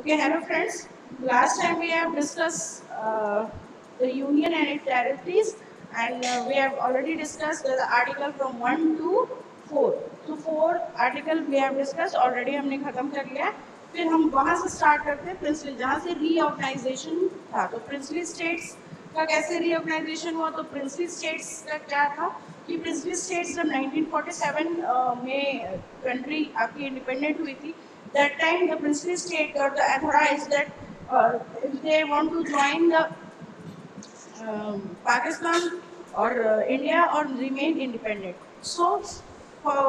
Okay, hello friends. Last time we have discussed the union and its territories, and we have already discussed the article from 1 to 4. So 4 article we have discussed already, हमने खत्म कर लिया. फिर हम वहाँ से start करते हैं प्रिंसली, जहाँ से रीऑर्गेनाइजेशन था. तो प्रिंसली स्टेट्स का कैसे रीऑर्गेनाइजेशन हुआ? तो प्रिंसली स्टेट्स का क्या था कि प्रिंसली स्टेट्स जब 1947 में कंट्री आपकी इंडिपेंडेंट हुई थी, that time the princely state got authorized that if they want to join the Pakistan or India or remain independent. So for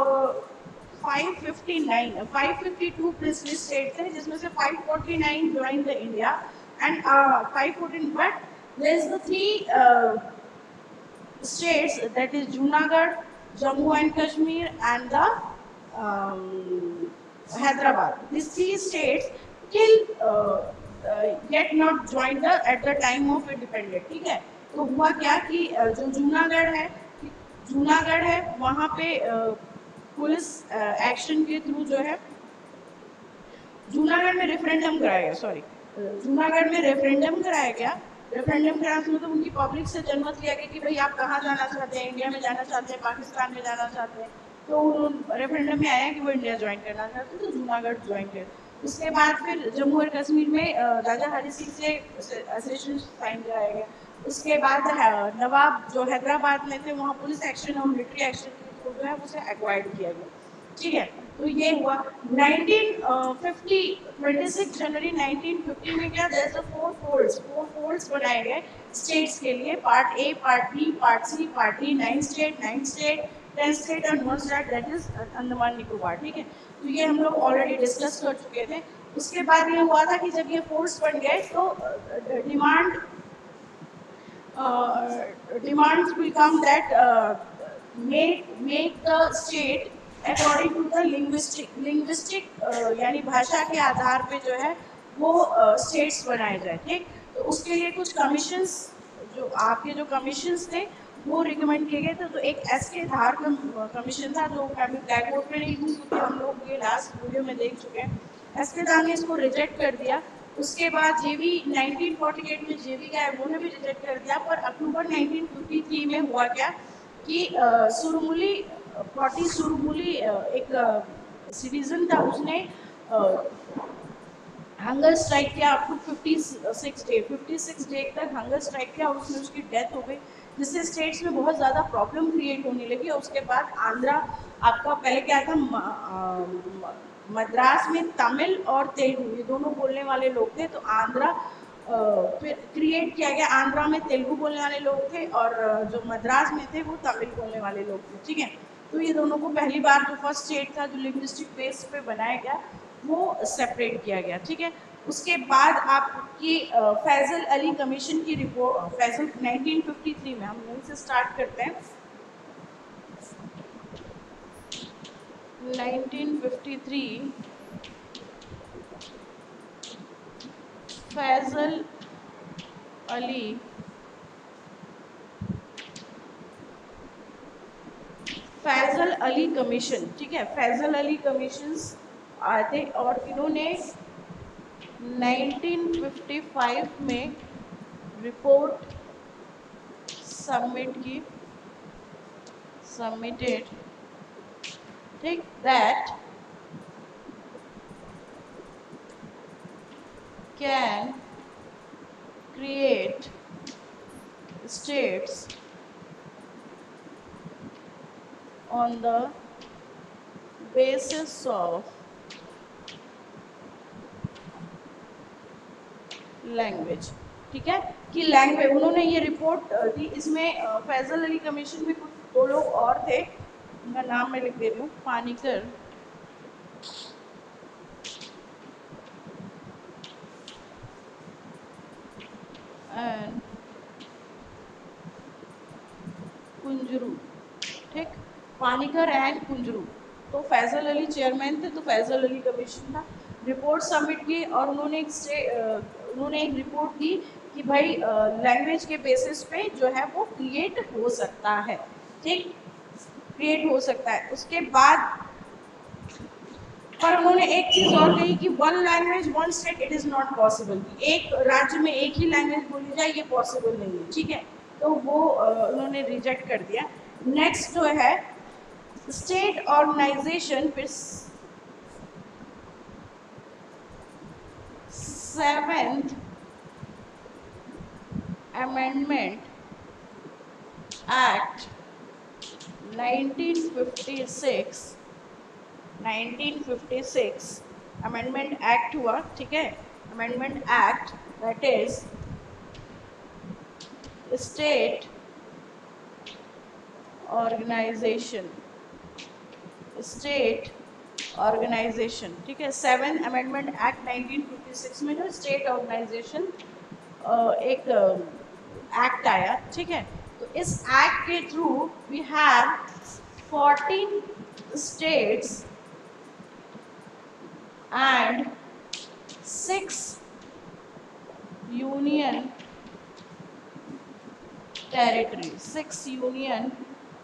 552 princely states थे, जिसमें से 549 joined the India and 514. But there is the three states, that is Junagadh, Jammu and Kashmir, and the Hyderabad. These three states till yet not joined at the time of independence. ठीक है? तो हुआ क्या कि जो जूनागढ़ है वहाँ पे पुलिस एक्शन के थ्रू जो है जूनागढ़ में रेफरेंडम कराया गया. सॉरी, जूनागढ़ में रेफरेंडम कराया गया. रेफरेंडम कराने से मतलब उनकी पब्लिक से जनमत लिया गया कि भाई आप कहाँ जाना चाहते हैं, इंडिया में जाना चाहते हैं, पाकिस्तान में जाना चाहते हैं. तो रेफरेंडम में आया कि वो इंडिया ज्वाइन करना चाहते हैं, तो जूनागढ़ ज्वाइन कर. उसके बाद फिर जम्मू और कश्मीर में राजा हरी सिंह से एसोसिएशन साइन कराया गया. उसके बाद नवाब जो हैदराबाद में थे वहाँ पुलिस एक्शन और मिलिट्री एक्शन जो है उसे एक्वायर्ड किया गया. ठीक है, तो ये हुआ 26 जनवरी 1950 में. क्या फोर फोल्ड्स बनाए गए स्टेट्स के लिए, part A, part B, part C, part D. 9 state, 10 state and 1 state, that is Andaman Nicobar. ठीक है, तो ये हम लोग ऑलरेडी डिस्कस कर चुके थे. उसके बाद ये हुआ था कि जब ये फोर्स बन गए तो demands will come that make the state according to the linguistic यानी भाषा के आधार पे जो है वो स्टेट्स बनाए जाए. ठीक, तो उसके लिए कुछ कमीशंस, जो आपके जो कमीशंस थे वो रिकमेंड किए गए थे. तो एक एस.के. धार कमीशन था जो मैं ब्लैक बोर्ड पे नहीं हूँ क्योंकि हम लोग ये लास्ट वीडियो में देख चुके हैं. एस.के. धार ने इसको रिजेक्ट कर दिया. उसके बाद जेवी 1948 में जेवी का है उन्होंने भी रिजेक्ट कर दिया. पर अक्टूबर 1953 में हुआ क्या कि सुरमुली एक सिटीजन था, उसने हंगर स्ट्राइक किया अप टू 56 डे तक हंगर स्ट्राइक किया और उसमें उसकी डेथ हो गई, जिससे स्टेट्स में बहुत ज़्यादा प्रॉब्लम क्रिएट होने लगी. और उसके बाद आंध्रा आपका पहले क्या था, मद्रास में तमिल और तेलुगु ये दोनों बोलने वाले लोग थे. तो आंध्रा फिर क्रिएट किया गया. आंध्रा में तेलुगु बोलने वाले लोग थे और जो मद्रास में थे वो तमिल बोलने वाले लोग थे. ठीक है, तो ये दोनों को पहली बार जो फर्स्ट स्टेट था जो लिंग्विस्टिक बेस पे बनाया गया वो सेपरेट किया गया. ठीक है, उसके बाद आपकी फैजल अली कमीशन की रिपोर्ट, फैजल 1953 में, हम यहीं से स्टार्ट करते हैं. 1953 फैजल अली कमीशन. ठीक है, फैजल अली कमीशन आए थे और इन्होंने 1955 में रिपोर्ट सबमिटेड. ठीक, that can create states on the basis of language. ठीक है, कि लैंग्वेज उन्होंने ये रिपोर्ट दी. इसमें फैजल अली कमीशन में कुछ 2 लोग और थे, उनका नाम मैं लिख दे रही हूँ, पानीकर एंड कुंजरू. ठीक, पानीकर एंड कुंजरू. तो फैजल अली चेयरमैन थे, तो फैजल अली कमीशन था. रिपोर्ट सबमिट की और उन्होंने एक रिपोर्ट दी कि भाई लैंग्वेज के बेसिस पे जो है वो क्रिएट हो सकता है. ठीक, क्रिएट हो सकता है. उसके बाद पर उन्होंने एक चीज और कही कि one language one state it is not possible, एक राज्य में एक ही लैंग्वेज बोली जाए ये पॉसिबल नहीं है, ठीक है। तो वो उन्होंने रिजेक्ट कर दिया। नेक्स्ट जो है स्टेट ऑर्गेनाइजेशन, फिर seventh amendment act 1956, 1956 amendment act हुआ, ठीक है। Amendment act that is state organisation, state organisation, ठीक है। सेवन अमेंडमेंट एक्ट 1956 में जो स्टेट ऑर्गेनाइजेशन एक एक्ट आया, ठीक है। तो इस एक्ट के through we have 14 states and 6 union territory, 6 union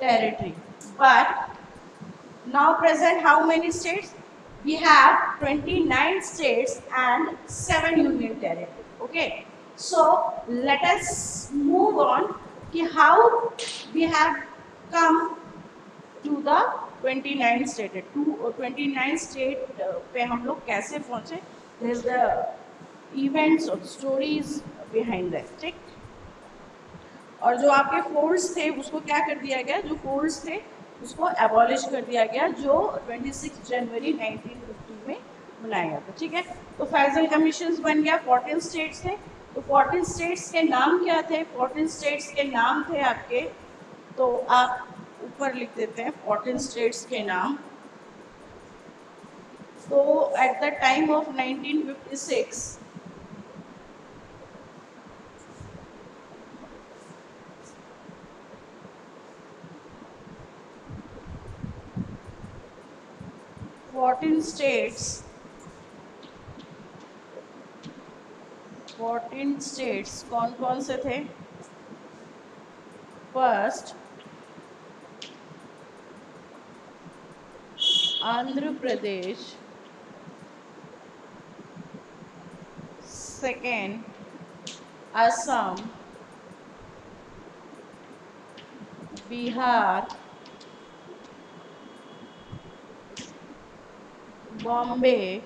territory. But now present how many states? We have 29 states and 7 union territory. Okay, so let us move on ki how we have come to the 29 state, 29 state पे हम लोग कैसे पहुंचे, there is the events और stories behind that, ठीक। और जो आपके फोर्स थे उसको क्या कर दिया गया, जो फोर्स थे उसको एबॉलिश कर दिया गया, जो 26 जनवरी 1950 में बनाया गया था, ठीक है। तो फैजल कमीशन बन गया, 14 स्टेट्स थे। तो 14 स्टेट्स के नाम क्या थे? 14 स्टेट्स के नाम थे आपके, तो आप ऊपर लिख देते हैं 14 स्टेट्स के नाम। तो at the time of 1956 14 states, 14 states कौन कौन से थे? First Andhra Pradesh, second Assam, Bihar, Bombay,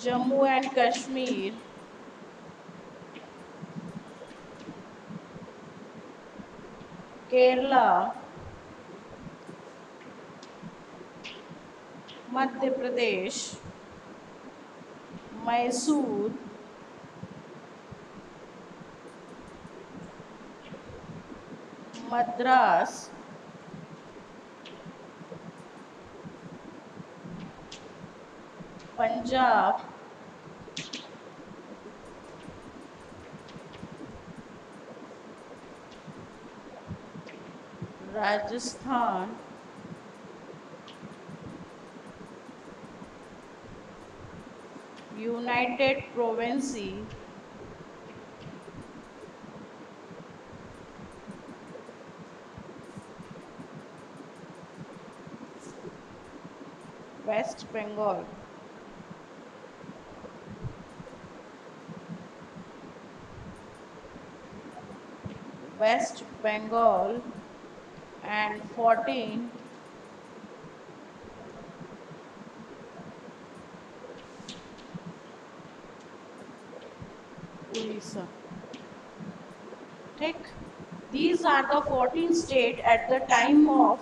Jammu and Kashmir, Kerala, Madhya Pradesh, Mysore, Madras, Punjab, Rajasthan, united provinces, west Bengal, west Bengal and 14 Orissa, ठीक। These are the 14 states at the time of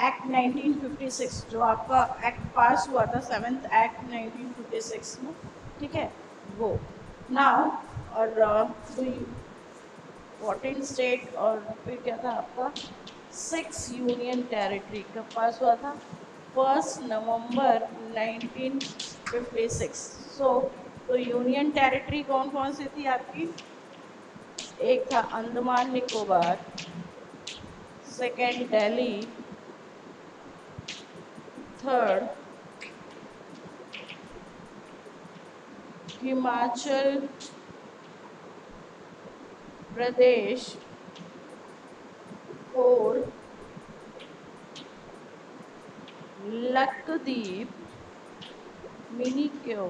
act 1956, जो आपका एक्ट पास हुआ था, 7th एक्ट 1956 में, ठीक है वो। नाउ और 14 स्टेट और फिर क्या था आपका 6 यूनियन टेरिटरी का पास हुआ था 1 नवंबर 1956। तो यूनियन टेरिटरी कौन कौन सी थी आपकी? एक था Andaman Nicobar, second Delhi, third Himachal Pradesh, 4 Lakshadweep, Minicoy,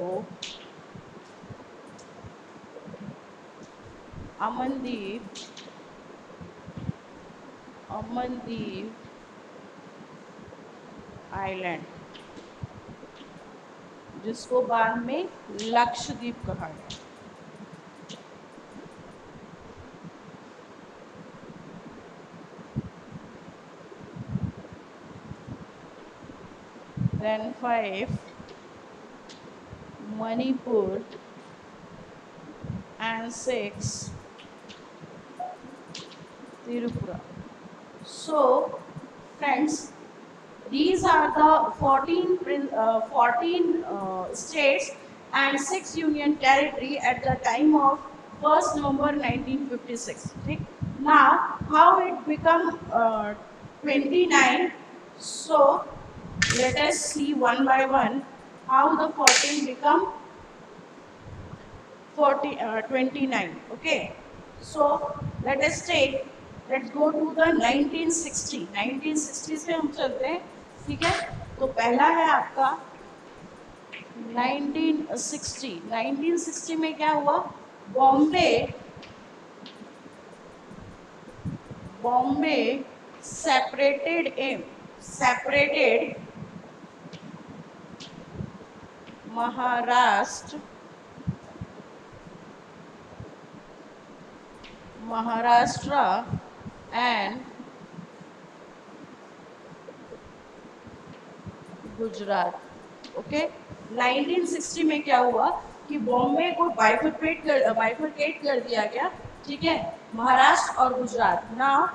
Amandeep, island, जिसको बाद में लक्षद्वीप कहा गया। Then 5 Manipur and 6 Tripura. So friends, these are the 14 states and 6 union territory at the time of 1st November 1956. Okay? Now how it become 29? So let us see one by one how the 14 become 29. Okay, so let us take, let's go to the 1960 से हम चलते हैं, ठीक है। तो पहला है आपका 1960 में क्या हुआ, Bombay separated Maharashtra and Gujarat. Okay, 1960 में क्या हुआ कि बॉम्बे को बाइफरकेट कर दिया गया, ठीक है, महाराष्ट्र और Gujarat. Now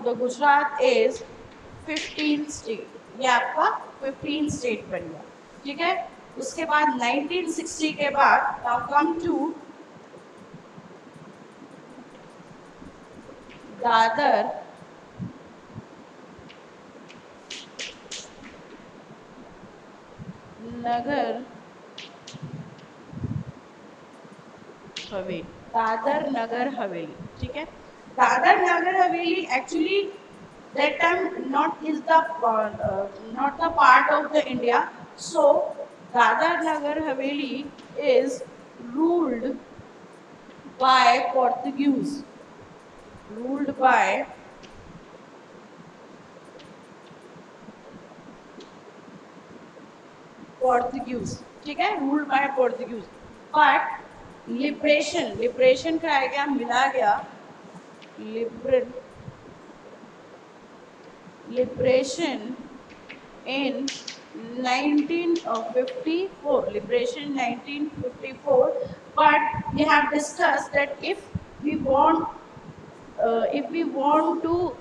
the Gujarat is 15 state, ये आपका 15 स्टेट बन गया, ठीक है। उसके बाद 1960 के बाद now come to Dadar Nagar हवेली, ठीक है। दादर नगर हवेली actually that time not the part of the India, so Dadar Nagar Haveli is ruled by Portuguese, ठीक है, ruled by Portuguese. But liberation का आ गया, मिला गया liberation in 1954, but we have discussed that if we want to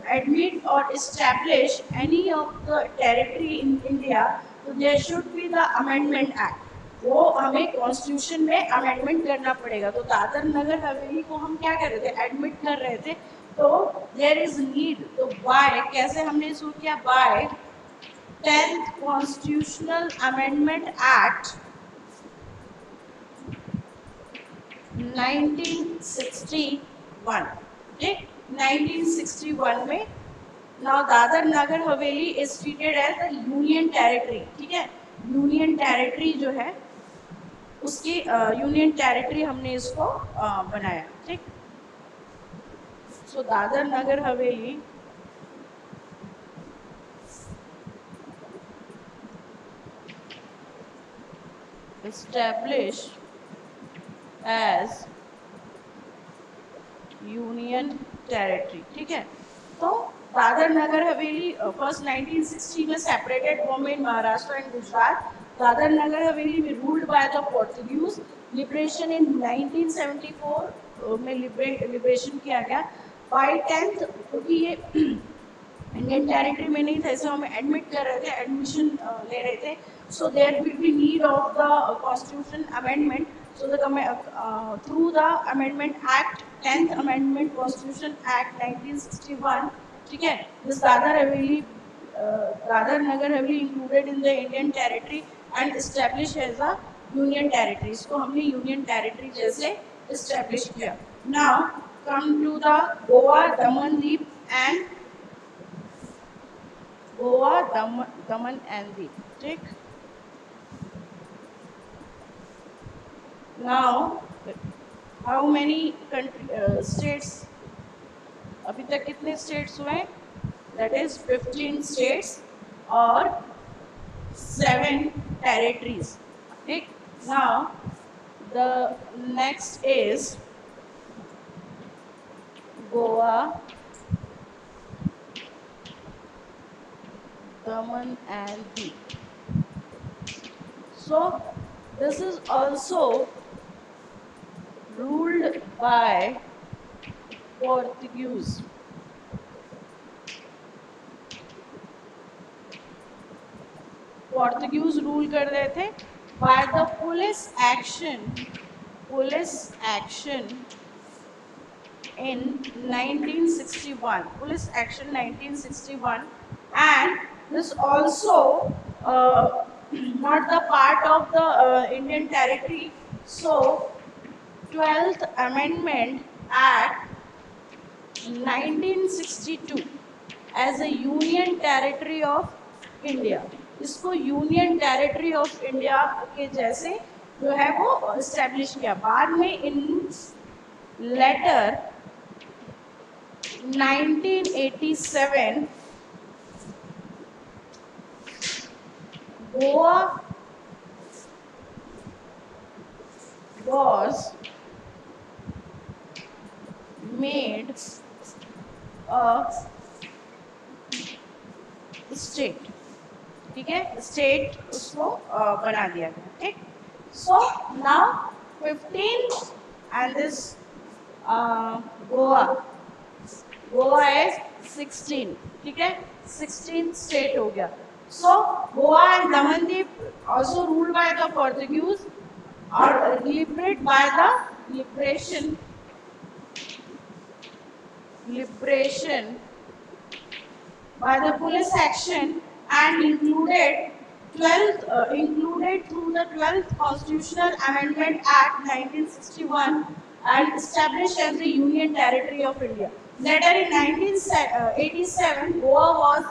admit or establish any of the territory in India, so there should be the Amendment Act, वो हमें constitution में amendment करना पड़ेगा। तो दादर नगर हवेली को हम क्या कर रहे थे, एडमिट कर रहे थे, तो देयर इज नीड। तो बाय कैसे हमने इसको किया, bye 10th constitutional amendment act 1961, ठीक, 1961 में now Dadar Nagar Haveli is treated as a union territory, ठीक है। यूनियन टेरिटरी जो है उसकी यूनियन टेरिटरी हमने इसको बनाया, ठीक। सो दादर नगर हवेली established as यूनियन टेरिटरी, ठीक है। तो दादर नगर हवेली फर्स्ट 1960 में separated Bombay in Maharashtra and Gujarat. Dadra Nagar Haveli में ruled by the Portuguese. Liberation in 1974 में लिबरेशन किया गया बाय 10th, क्योंकि ये इंडियन टेरिटरी में नहीं था, इसे हम एडमिट कर रहे थे, एडमिशन ले रहे थे। So there will be need of the constitution amendment, so the through the amendment act, 10th amendment constitution act 1961, ठीक है। This Dadar Nagar Haveli included in the Indian territory and establish as a union territory. इसको हमने union territory जैसे establish किया। Now come to the Goa, Daman, Deep and Goa, Daman and Deep. ठीक. Now, how many states? अभी तक कितने states हुए? That is 15 states और 7 territories. ठीक. Now, the next is Goa, Daman and Deep. So, this is also ruled by Portuguese. Portuguese rule कर रहे थे by the police action in 1961. Police action 1961, and this also not the part of the Indian territory. So 12th Amendment Act 1962 as a union territory of India. इसको union territory of India के जैसे जो है वो establish किया. बाद में इन letter 1987 Goa was made a state. ठीक है, स्टेट उसको बना दिया गया. ठीक. So now 15 and this Goa is 16. ठीक है, 16 स्टेट हो गया. सो Goa and Daman Diu also ruled by the Portuguese और liberate by the liberation by the police action and included through the 12th Constitutional Amendment Act 1961 and established as the Union Territory of India. Later in 1987, Goa was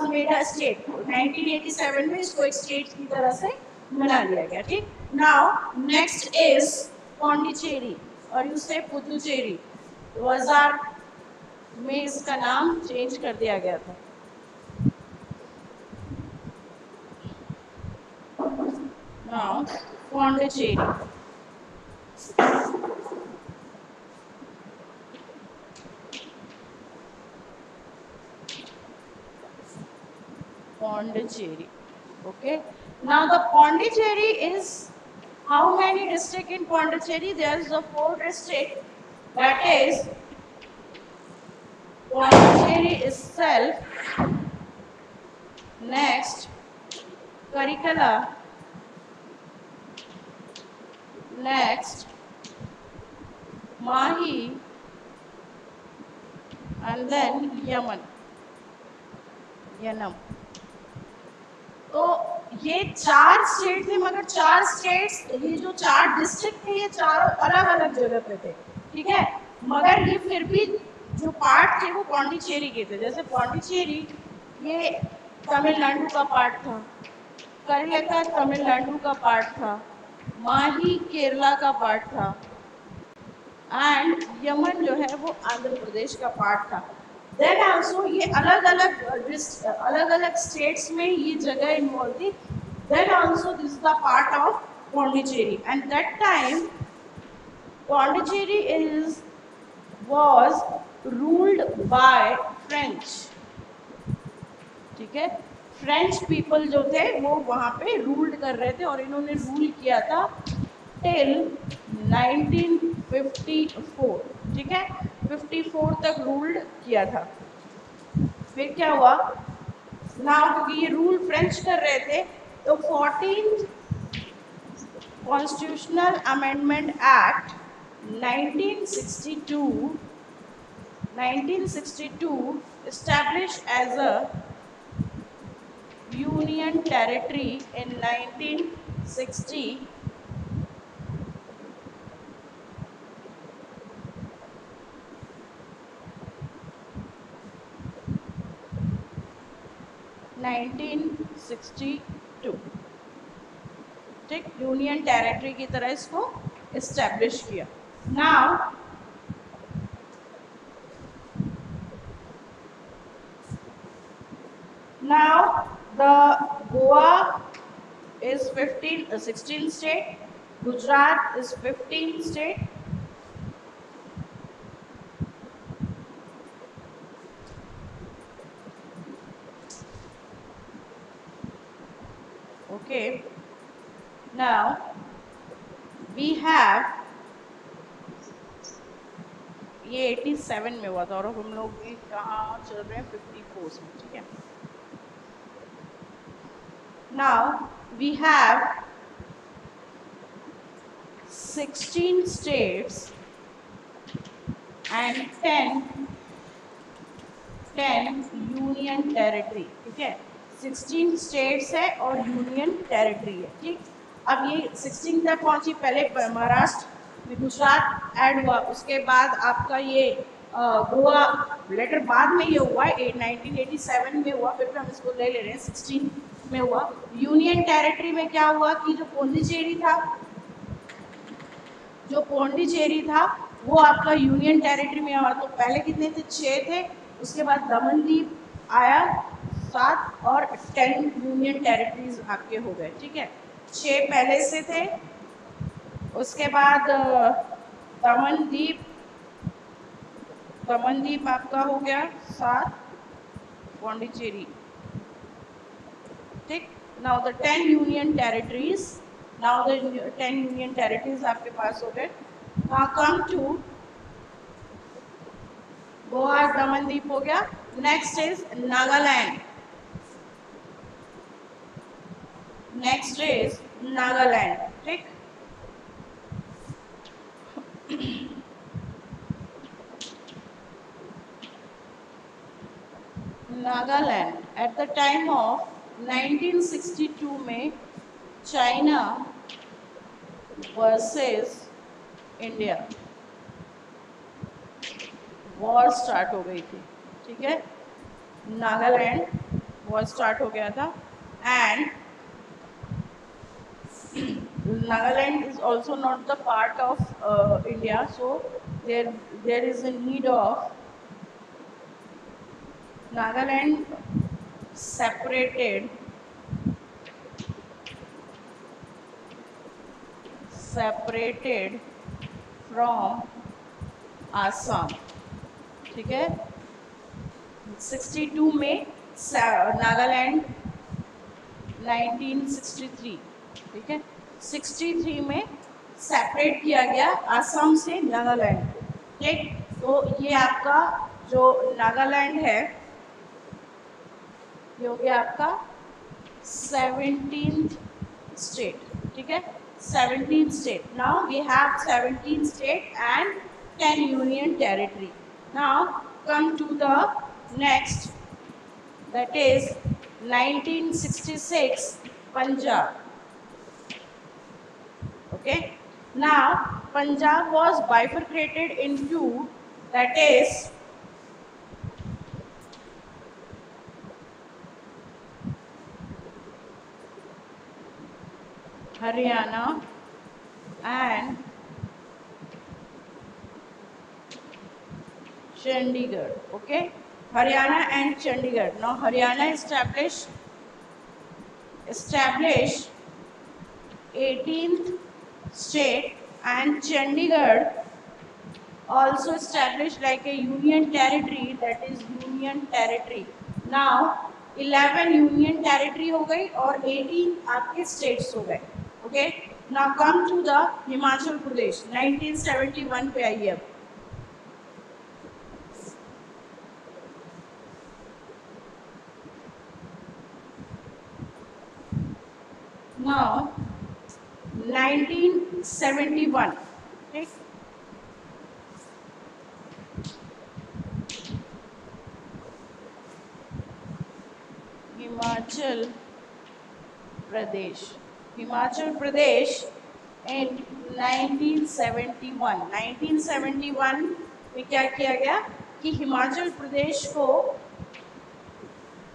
made a state. 1987 में इसको एक state की तरह से बना दिया गया. ठीक. Now next is Pondicherry और you say Puducherry. 2000 में इसका नाम चेंज कर दिया गया था. Now Pondicherry. Pondicherry. Okay. Now the Pondicherry is how many districts in Pondicherry? There is a 4 district. That is Pondicherry itself. Next, Karikala. Next, Mahi, and then Yanam. तो ये 4 state थे, मगर 4 स्टेट्स ये जो 4 डिस्ट्रिक्ट थे ये चारों अलग अलग जगह पे थे. ठीक है, मगर ये फिर भी जो पार्ट थे वो पौंडीचेरी के थे. जैसे पौंडीचेरी ये तमिलनाडु का पार्ट था, करिकला तमिलनाडु का पार्ट था, माही केरला का पार्ट था एंड यमन जो है वो आंध्र प्रदेश का पार्ट था. देन आल्सो ये अलग अलग स्टेट्स में ये जगह इन्वॉल्व थी. Then also this is the part of Pondicherry and that time Pondicherry was ruled by French. ठीक है, फ्रेंच पीपल जो थे वो वहाँ पे रूल्ड कर रहे थे और इन्होंने रूल किया था टिल 1954. ठीक है, 54 तक रूल्ड किया था. फिर क्या हुआ ना, क्योंकि ये रूल फ्रेंच कर रहे थे तो 14th Constitutional Amendment Act 1962 established as a union territory in 1960 1962, ठीक, यूनियन टेरिटरी की तरह इसको एस्टेब्लिश किया. Now the Goa is 16 state, Gujarat is 15 state, okay. Now we have, ये 87 में हुआ था और हम लोग कहाँ चल रहे हैं 54 में, ठीक है. Now we have 16 states and 10 union territory, ठीक है. 16 स्टेट्स है और यूनियन टेरिटरी है, ठीक. अब ये 16 तक पहुंची, पहले महाराष्ट्र में गुजरात ऐड हुआ, उसके बाद आपका ये गोवा लेटर बाद में ये हुआ 1987 में हुआ, फिर हम इसको ले रहे हैं 16 में हुआ. यूनियन टेरिटरी में क्या हुआ कि जो पौंडीचेरी था वो आपका यूनियन टेरिटरी में आया. तो पहले कितने थे? 6 थे, उसके बाद दमनदीप आया 7 और 10 यूनियन टेरिटरीज आपके हो गए, ठीक है. 6 पहले से थे, उसके बाद दमनदीप आपका हो गया 7, पौंडीचेरी, ठीक. नाउ द 10 यूनियन टेरिटरीज आपके पास हो गए. Now come to Goa, Damandeep हो गया. Next is Nagaland. ठीक. Nagaland eight the time of 1962 में China versus India war start हो गई थी, ठीक है. नागालैंड वॉर स्टार्ट हो गया था and Nagaland is also not the part of India, so there is a need of Nagaland separated from Assam, ठीक है. 62 में नागालैंड, 1963, ठीक है. 63 में सेपरेट किया गया आसाम से नागालैंड, ठीक. तो ये आपका जो नागालैंड है ये हो गया आपका 17th स्टेट, ठीक है. 17 state. Now we have 17 state and 10 union territory. Now come to the next, that is 1966 Punjab. Okay. Now Punjab was bifurcated into, that is Haryana and Chandigarh. Okay, Haryana and Chandigarh. Now Haryana established 18th state and Chandigarh also established like a union territory, that is union territory. Now 11 union territory हो गई और 18 आपके states हो गए. Okay, now come to the Himachal Pradesh. 1971 पे आइए अब. Now 1971, ठीक. Himachal Pradesh in 1971 में क्या किया गया कि हिमाचल प्रदेश को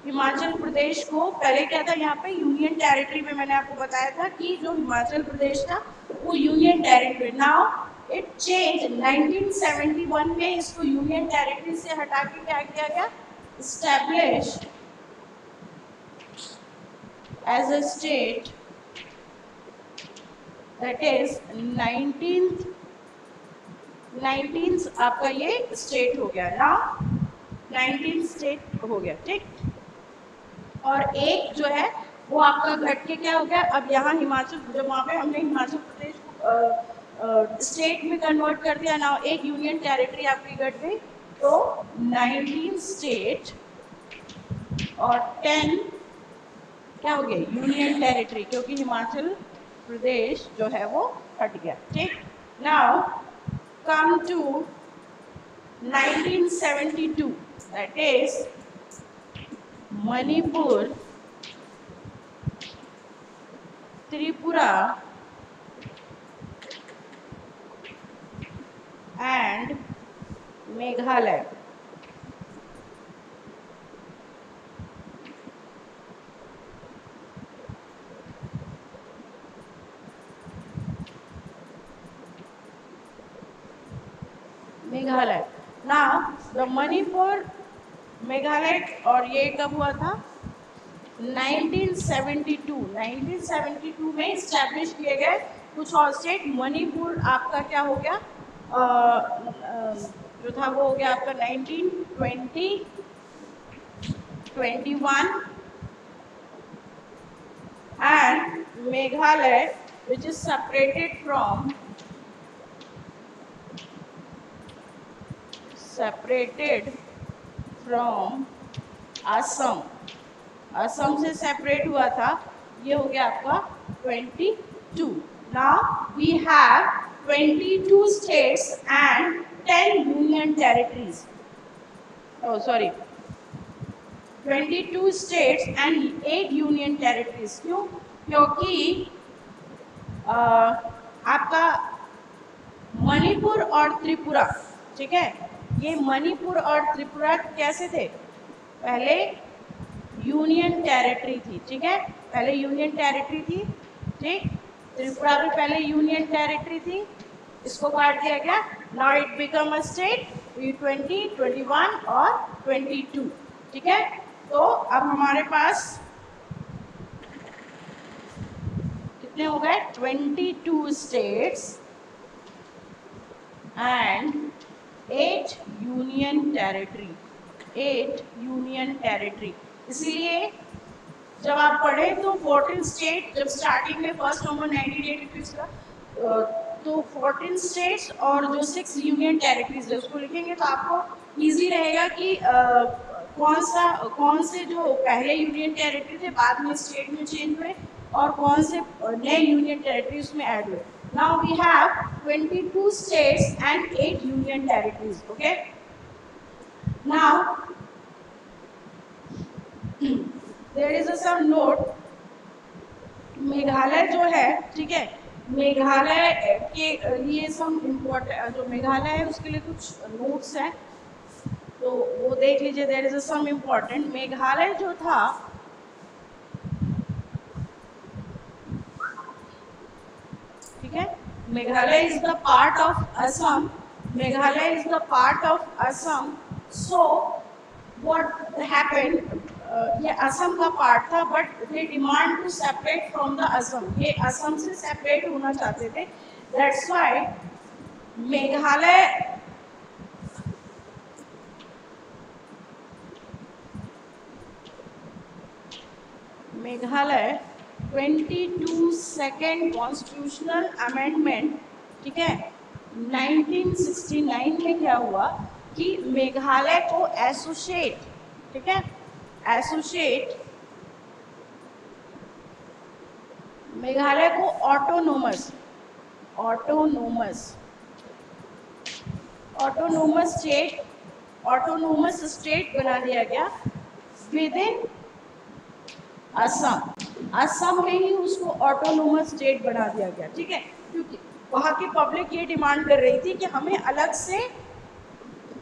हिमाचल प्रदेश को पहले क्या था, यहाँ पे यूनियन टेरिटरी में मैंने आपको बताया था कि जो हिमाचल प्रदेश था वो union territory. Now it change 1971 में इसको यूनियन टेरिटरी से हटा के क्या किया गया, establish as a state, that is 19 आपका ये स्टेट हो गया ना, 19 स्टेट हो गया, ठीक। और एक जो है वो आपका घट के क्या हो गया, अब यहाँ हिमाचल, जब वहाँ पे हमने हिमाचल प्रदेश को स्टेट में कन्वर्ट कर दिया ना, एक यूनियन टेरिटरी आपकी घट गई, तो 19 स्टेट और 10 क्या हो गया, यूनियन टेरिटरी, क्योंकि हिमाचल प्रदेश जो है वो हट गया, ठीक। Now come to 1972, that is Manipur, Tripura and Meghalaya. Meghalaya. Now the Manipur, Meghalaya, और ये कब हुआ था, 1972 में इस्टेब्लिश किए गए कुछ और स्टेट। मणिपुर आपका क्या हो गया, जो था वो हो गया आपका 1920, 21 and Meghalaya, which is separated from Assam, Assam से सेपरेट हुआ था, ये हो गया आपका 22। Now we have 22 states and 10 union territories, oh sorry 22 states and 8 union territories. क्यों, क्योंकि आपका मणिपुर और त्रिपुरा, ठीक है, ये मणिपुर और त्रिपुरा कैसे थे, पहले यूनियन टेरिटरी थी, ठीक है, पहले यूनियन टेरिटरी थी, ठीक। त्रिपुरा भी पहले यूनियन टेरिटरी थी, इसको काट दिया गया, now it become a state, 20, 21 और 22, ठीक है। तो अब हमारे पास कितने हो गए, 22 states and 8 union territory, 8 union territory. इसीलिए जब आप पढ़े तो 14 स्टेट, जब स्टार्टिंग में फर्स्ट नंबर 1983 का, तो 14 स्टेट्स और जो 6 यूनियन टेरिटरीज है उसको लिखेंगे तो आपको इजी रहेगा कि कौन से जो पहले यूनियन टेरिटरी थे बाद में स्टेट में चेंज हुए और कौन से नए यूनियन टेरिटरीज में ऐड हुए। Now we have 22 states and 8 union territories, okay. Now there is a some note, Meghalaya जो है, ठीक है, मेघालय के लिए सम इम्पोर्टेंट, जो मेघालय है उसके लिए कुछ नोट्स हैं, तो वो देख लीजिए। There is some important, Meghalaya जो था, ठीक है, Meghalaya is the part of Assam, Meghalaya is the part of Assam. So what happened, ये असम का पार्ट था but they demand to separate from the Assam, ये असम से सेपरेट होना चाहते थे, that's why Meghalaya 22 second constitutional amendment, ठीक है, 1969 में क्या हुआ कि मेघालय को एसोसिएट, ठीक है, एसोसिएट, मेघालय को ऑटोनोमस स्टेट बना दिया गया विद इन असम में ही उसको ऑटोनोमस स्टेट बना दिया गया, ठीक है, क्योंकि वहाँ की पब्लिक ये डिमांड कर रही थी कि हमें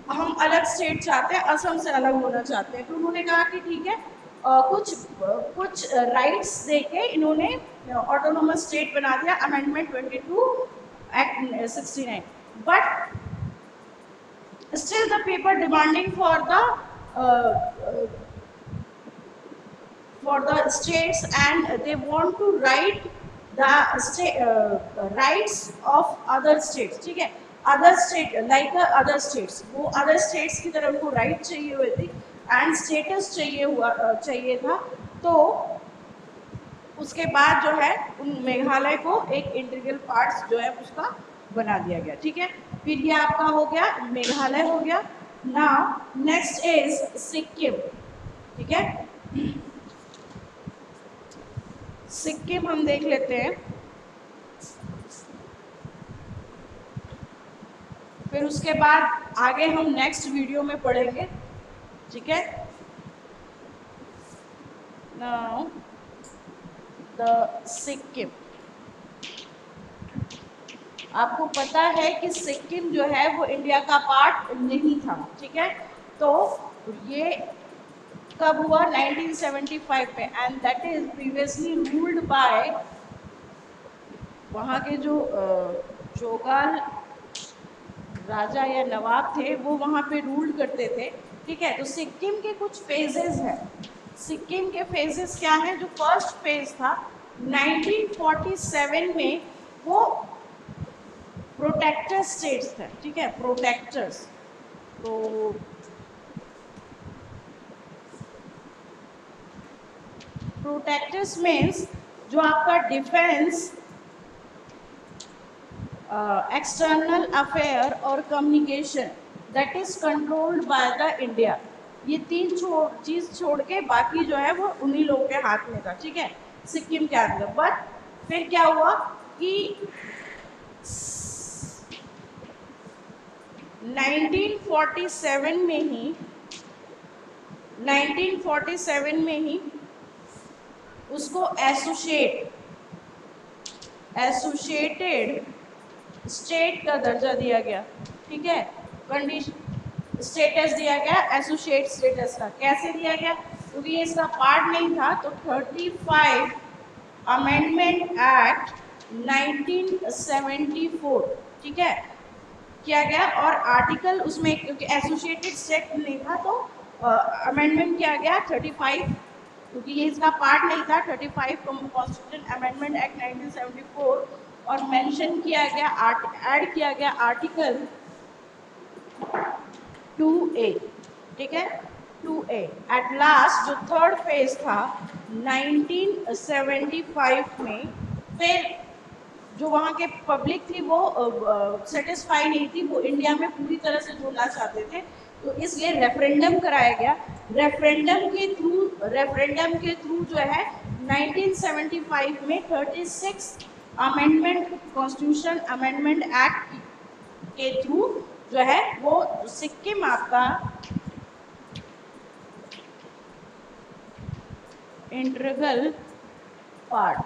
हम अलग स्टेट चाहते हैं, असम से अलग होना चाहते हैं, तो उन्होंने कहा कि ठीक है कुछ राइट्स देके इन्होंने ऑटोनोमस स्टेट बना दिया, amendment 22 act 69. But still the people demanding for the states, and they want to write the rights of other states. ठीक है, other state like other states, वो अदर स्टेट्स की तरफ को राइट चाहिए हुए थी एंड स्टेटस चाहिए था. तो उसके बाद जो है उन मेघालय को एक इंटीग्रल पार्ट्स जो है उसका बना दिया गया. ठीक है, फिर ये आपका हो गया, मेघालय हो गया. Now next is Sikkim. ठीक है, सिक्किम हम देख लेते हैं, फिर उसके बाद आगे हम नेक्स्ट वीडियो में पढ़ेंगे. ठीक है, नाउ द सिक्किम. आपको पता है कि सिक्किम जो है वो इंडिया का पार्ट नहीं था. ठीक है, तो ये कब हुआ? 1975 में, and that is previously ruled by वहाँ के जो चोगाल राजा या नवाब थे, वो वहाँ पे रूल करते थे. ठीक है, तो सिक्किम के कुछ फेजेस हैं. सिक्किम के फेजेस क्या हैं? जो फर्स्ट फेज था 1947 में, वो प्रोटेक्टर स्टेट्स थे. ठीक है, प्रोटेक्टर्स. तो प्रोटेक्टर्स मीन्स जो आपका डिफेंस, एक्सटर्नल अफेयर और communication that is controlled by the India. ये तीन चीज छोड़ के बाकी जो है वो उन्हीं लोगों के हाथ में था. ठीक है, सिक्किम के अंदर. बट फिर क्या हुआ कि 1947 में ही उसको एसोसिएटेड स्टेट का दर्जा दिया गया. ठीक है, कंडीशन स्टेटस दिया गया, एसोसिएट स्टेटस का. कैसे दिया गया? क्योंकि ये इसका पार्ट नहीं था, तो 35 अमेंडमेंट एक्ट 1974 ठीक है किया गया. और आर्टिकल उसमें, क्योंकि एसोसिएटेड स्टेट नहीं था, तो अमेंडमेंट किया गया 35, क्योंकि ये इसका पार्ट नहीं था. 35 कॉन्स्टिट्यूशन अमेंडमेंट एक्ट 1974, और मेंशन किया गया, ऐड किया गया आर्टिकल 2A. ठीक है, 2A. एट लास्ट जो थर्ड फेज था 1975 में, फिर जो वहाँ के पब्लिक थी वो सेटिस्फाई नहीं थी, वो इंडिया में पूरी तरह से जुड़ना चाहते थे. तो इसलिए रेफरेंडम कराया गया. रेफरेंडम के थ्रू जो है 1975 में 36 अमेंडमेंट, कॉन्स्टिट्यूशन अमेंडमेंट एक्ट के थ्रू जो है वो सिक्किम आपका इंटीग्रल पार्ट,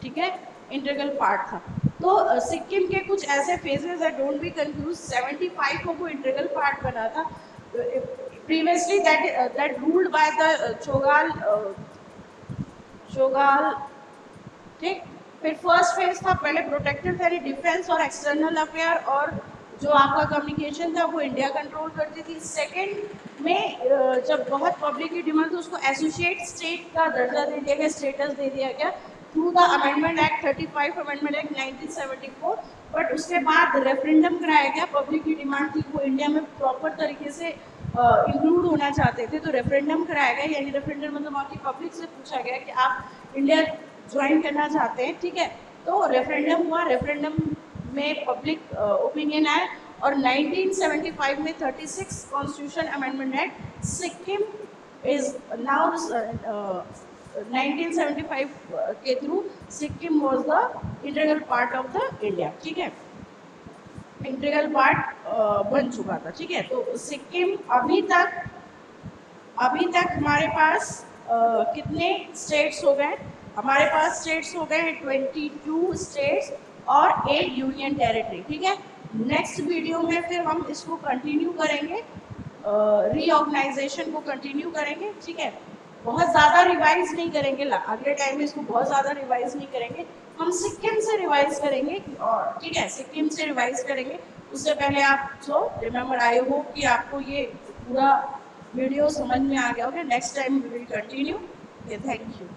ठीक है, इंटीग्रल पार्ट था. तो सिक्किम के कुछ ऐसे फेजेस है, डोंट बी कंफ्यूज. 75 को वो इंटीग्रल पार्ट बना था. Previously that ruled by the Chogyal. ठीक, फिर फर्स्ट फेज था, पहले प्रोटेक्टेड थे, डिफेंस और एक्सटर्नल अफेयर और जो आपका कम्युनिकेशन था वो इंडिया कंट्रोल करती थी. सेकंड में जब बहुत पब्लिक की डिमांड, तो उसको एसोसिएट स्टेट का दर्जा दे दिया गया, स्टेटस दे दिया गया through the amendment act 35 amendment act 1974. But उसके बाद रेफरेंडम कराया गया. पब्लिक की डिमांड थी, वो इंडिया में प्रॉपर तरीके से इंक्लूड होना चाहते थे, तो रेफरेंडम कराया गया. यानी रेफरेंडम मतलब वहाँ की पब्लिक से पूछा गया कि आप इंडिया ज्वाइन करना चाहते हैं. ठीक है, तो रेफरेंडम हुआ. रेफरेंडम में पब्लिक ओपिनियन आया, और 1975 में 36 constitution amendment act, Sikkim is now 1975 के through Sikkim was the integral part of the India. ठीक है, इंटीग्रल पार्ट बन चुका था. ठीक है, तो सिक्किम अभी तक हमारे पास कितने स्टेट्स हो गए? हमारे पास स्टेट्स हो गए हैं 22 स्टेट्स और एक यूनियन टेरिटरी. ठीक है, नेक्स्ट वीडियो में फिर हम इसको कंटिन्यू करेंगे, रीऑर्गेनाइजेशन को कंटिन्यू करेंगे. ठीक है, बहुत ज़्यादा रिवाइज नहीं करेंगे, अगले टाइम में इसको बहुत ज़्यादा रिवाइज नहीं करेंगे, हम सिक्किम से रिवाइज करेंगे, और ठीक है सिक्किम से रिवाइज करेंगे। उससे पहले आप सो रिमेम्बर, आई होप कि आपको ये पूरा वीडियो समझ में आ गया होगा। Next time we will continue. Thank you.